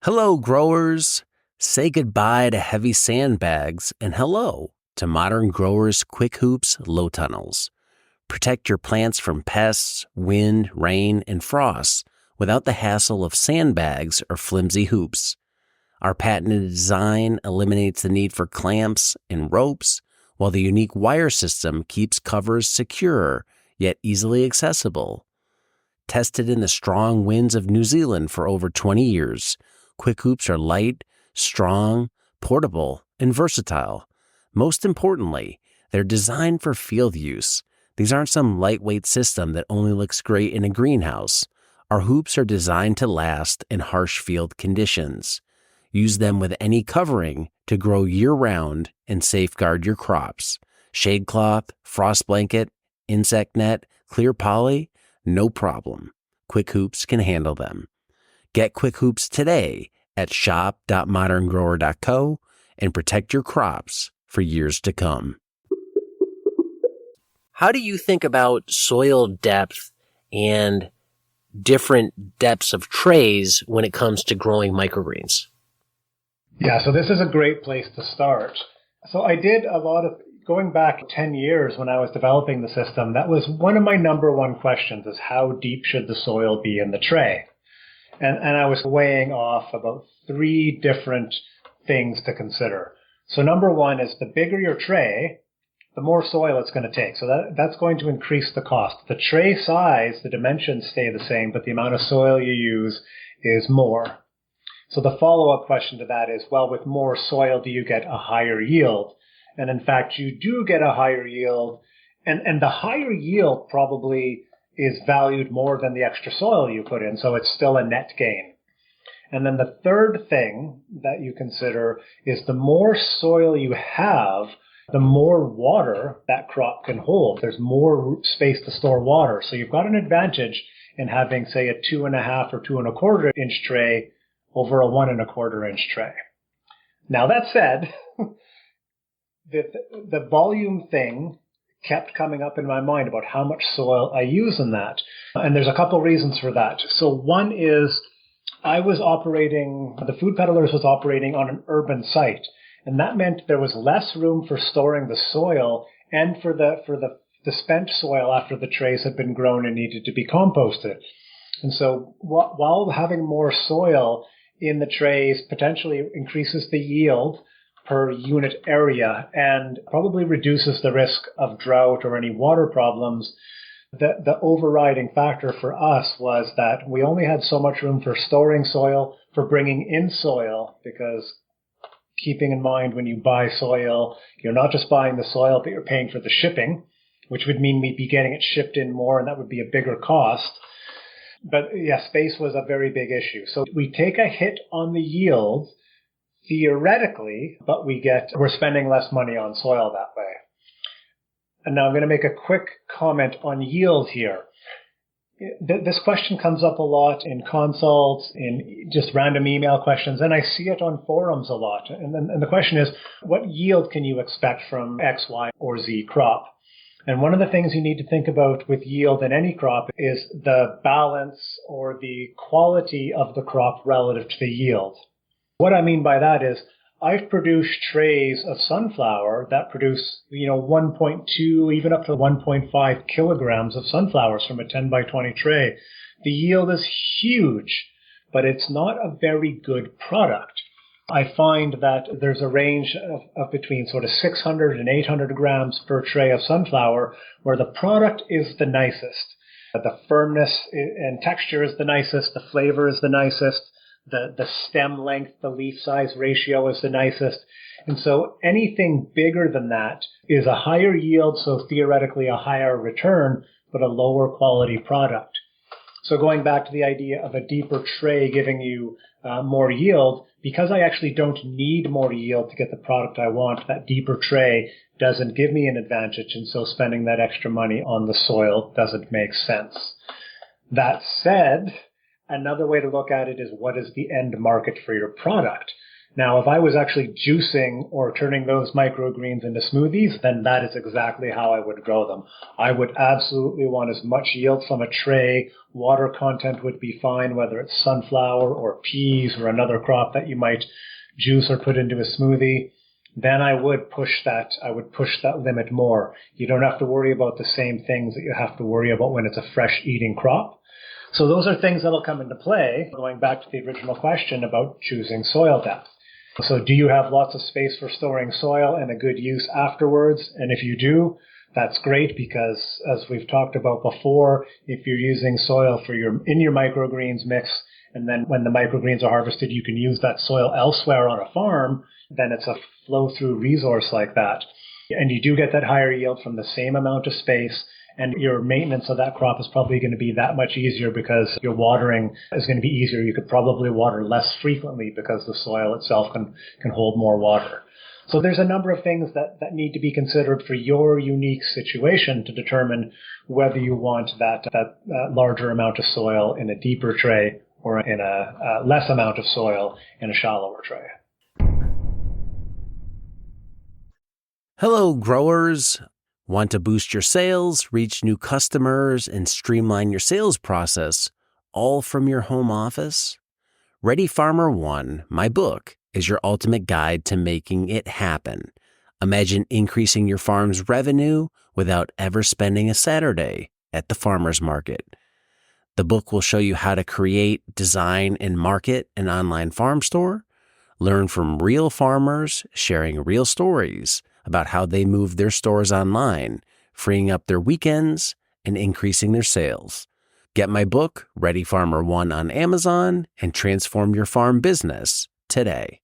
Hello, growers. Say goodbye to heavy sandbags and hello to Modern Growers Quick Hoops Low Tunnels. Protect your plants from pests, wind, rain, and frost without the hassle of sandbags or flimsy hoops. Our patented design eliminates the need for clamps and ropes, while the unique wire system keeps covers secure yet easily accessible. Tested in the strong winds of New Zealand for over 20 years, Quick Hoops are light, strong, portable, and versatile. Most importantly, they're designed for field use. These aren't some lightweight system that only looks great in a greenhouse. Our hoops are designed to last in harsh field conditions. Use them with any covering to grow year-round and safeguard your crops. Shade cloth, frost blanket, insect net, clear poly, no problem. Quick Hoops can handle them. Get Quick Hoops today at shop.moderngrower.co and protect your crops for years to come. How do you think about soil depth and different depths of trays when it comes to growing microgreens? Yeah, so this is a great place to start. So I did a lot of, going back 10 years when I was developing the system, that was one of my number one questions is how deep should the soil be in the tray? And I was weighing off about 3 different things to consider. So number one is the bigger your tray, the more soil it's going to take. So that's going to increase the cost. The tray size, the dimensions stay the same, but the amount of soil you use is more. So the follow-up question to that is, well, with more soil, do you get a higher yield? And in fact, you do get a higher yield. And the higher yield probably is valued more than the extra soil you put in. So it's still a net gain. And then the third thing that you consider is the more soil you have, the more water that crop can hold. There's more space to store water. So you've got an advantage in having, say, a 2.5 or 2.25 inch tray over a 1.25 inch tray. Now that said, the volume thing kept coming up in my mind about how much soil I use in that. And there's a couple reasons for that. So one is the Food Peddlers was operating on an urban site. And that meant there was less room for storing the soil and for the spent soil after the trays had been grown and needed to be composted. And so while having more soil in the trays potentially increases the yield per unit area and probably reduces the risk of drought or any water problems, the overriding factor for us was that we only had so much room for storing soil, for bringing in soil, because keeping in mind when you buy soil, you're not just buying the soil, but you're paying for the shipping, which would mean we'd be getting it shipped in more, and that would be a bigger cost. But yeah, space was a very big issue. So we take a hit on the yield theoretically, but we're spending less money on soil that way. And now I'm going to make a quick comment on yield here. This question comes up a lot in consults, in just random email questions, and I see it on forums a lot. And the question is, what yield can you expect from X, Y, or Z crop? And one of the things you need to think about with yield in any crop is the balance or the quality of the crop relative to the yield. What I mean by that is I've produced trays of sunflower that produce, 1.2, even up to 1.5 kilograms of sunflowers from a 10 by 20 tray. The yield is huge, but it's not a very good product. I find that there's a range of between sort of 600 and 800 grams per tray of sunflower, where the product is the nicest. The firmness and texture is the nicest. The flavor is the nicest. The stem length, the leaf size ratio is the nicest. And so anything bigger than that is a higher yield, so theoretically a higher return, but a lower quality product. So going back to the idea of a deeper tray giving you more yield, because I actually don't need more yield to get the product I want, that deeper tray doesn't give me an advantage, and so spending that extra money on the soil doesn't make sense. That said, another way to look at it is, what is the end market for your product? Now, if I was actually juicing or turning those microgreens into smoothies, then that is exactly how I would grow them. I would absolutely want as much yield from a tray. Water content would be fine, whether it's sunflower or peas or another crop that you might juice or put into a smoothie. Then I would push that limit more. You don't have to worry about the same things that you have to worry about when it's a fresh eating crop. So those are things that'll come into play, going back to the original question about choosing soil depth. So do you have lots of space for storing soil and a good use afterwards? And if you do, that's great, because as we've talked about before, if you're using soil in your microgreens mix, and then when the microgreens are harvested, you can use that soil elsewhere on a farm, then it's a flow-through resource like that. And you do get that higher yield from the same amount of space, and your maintenance of that crop is probably going to be that much easier because your watering is going to be easier. You could probably water less frequently because the soil itself can hold more water. So there's a number of things that need to be considered for your unique situation to determine whether you want that larger amount of soil in a deeper tray or in a less amount of soil in a shallower tray. Hello, growers. Want to boost your sales, reach new customers, and streamline your sales process, all from your home office? Ready Farmer 1, my book, is your ultimate guide to making it happen. Imagine increasing your farm's revenue without ever spending a Saturday at the farmer's market. The book will show you how to create, design, and market an online farm store, learn from real farmers sharing real stories about how they move their stores online, freeing up their weekends and increasing their sales. Get my book, Ready Farmer 1, on Amazon and transform your farm business today.